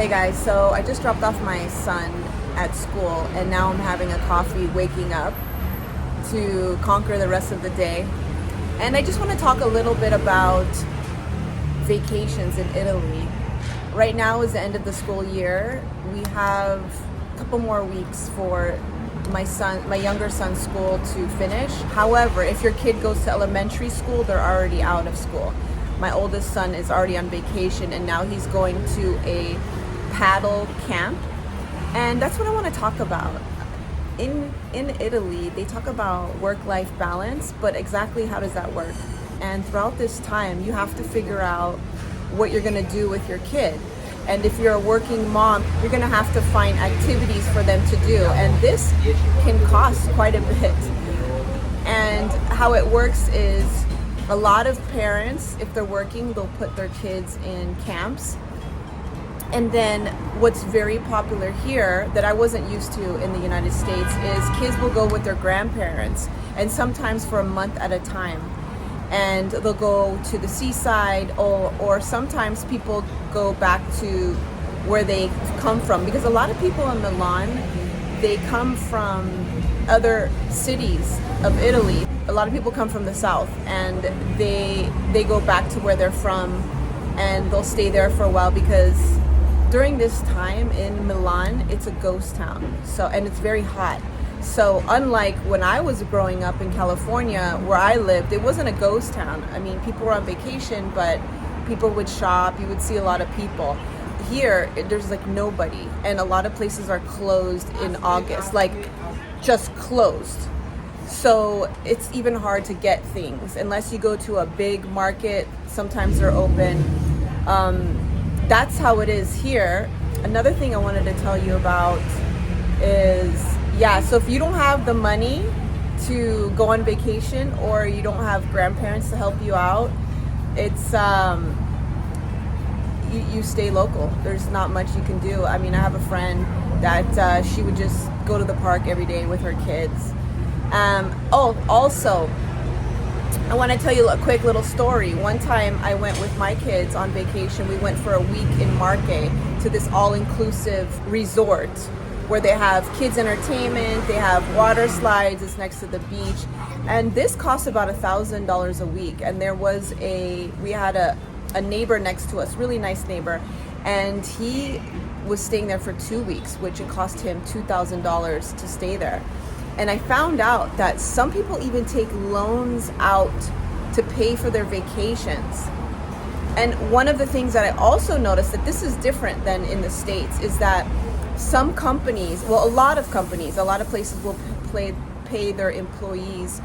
Hey guys, so I just dropped off my son at school and now I'm having a coffee waking up to conquer the rest of the day. And I just want to talk a little bit about vacations in Italy. Right now is the end of the school year. We have a couple more weeks for my younger son's school to finish. However, if your kid goes to elementary school, they're already out of school. My oldest son is already on vacation and now he's going to a paddle camp. And that's what I want to talk about. In Italy, they talk about work-life balance, but exactly how does that work? And throughout this time, you have to figure out what you're going to do with your kid. And if you're a working mom, you're going to have to find activities for them to do. And this can cost quite a bit. And how it works is a lot of parents, if they're working, they'll put their kids in camps. And then what's very popular here that I wasn't used to in the United States is kids will go with their grandparents, and sometimes for a month at a time. And they'll go to the seaside, or sometimes people go back to where they come from, because a lot of people in Milan, they come from other cities of Italy. A lot of people come from the south and they go back to where they're from and they'll stay there for a while, because during this time in Milan, it's a ghost town. And it's very hot. So unlike when I was growing up in California where I lived, it wasn't a ghost town. I mean, people were on vacation, but people would shop, you would see a lot of people. Here, there's like nobody, and a lot of places are closed in August, like just closed. So it's even hard to get things unless you go to a big market. Sometimes they're open. That's how it is here. Another thing I wanted to tell you about is, so if you don't have the money to go on vacation, or you don't have grandparents to help you out, it's you stay local. There's not much you can do. I mean, I have a friend that she would just go to the park every day with her kids. Also, I want to tell you a quick little story. One time I went with my kids on vacation. We went for a week in Marche to this all-inclusive resort where they have kids entertainment, they have water slides, it's next to the beach. And this cost about $1,000 a week. And we had a neighbor next to us, really nice neighbor, and he was staying there for 2 weeks, which it cost him $2,000 to stay there. And I found out that some people even take loans out to pay for their vacations. And one of the things that I also noticed, that this is different than in the States, is that some companies, a lot of places will pay their employees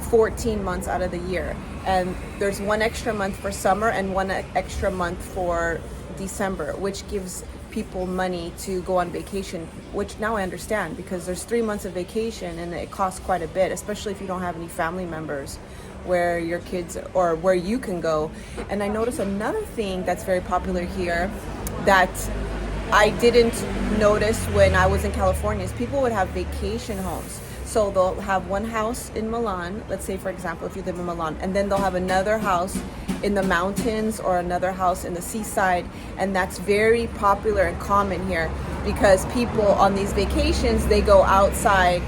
14 months out of the year. And there's one extra month for summer and one extra month for December, which gives people money to go on vacation, which now I understand, because there's 3 months of vacation and it costs quite a bit, especially if you don't have any family members where your kids, or where you can go. And I noticed another thing that's very popular here that I didn't notice when I was in California is people would have vacation homes. So they'll have one house in Milan, let's say for example if you live in Milan, and then they'll have another house in the mountains or another house in the seaside. And that's very popular and common here, because people on these vacations, they go outside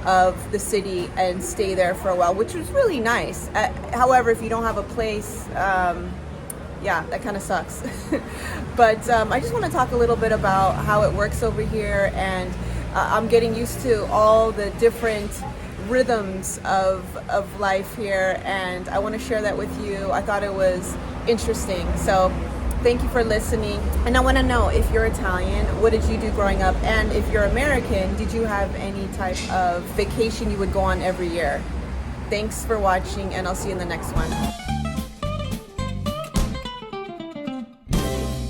of the city and stay there for a while, which was really nice. However, if you don't have a place, that kind of sucks. But I just want to talk a little bit about how it works over here, and I'm getting used to all the different rhythms of life here, and I want to share that with you. I thought it was interesting. So thank you for listening. And I want to know, if you're Italian, what did you do growing up? And if you're American, did you have any type of vacation you would go on every year? Thanks for watching, and I'll see you in the next one.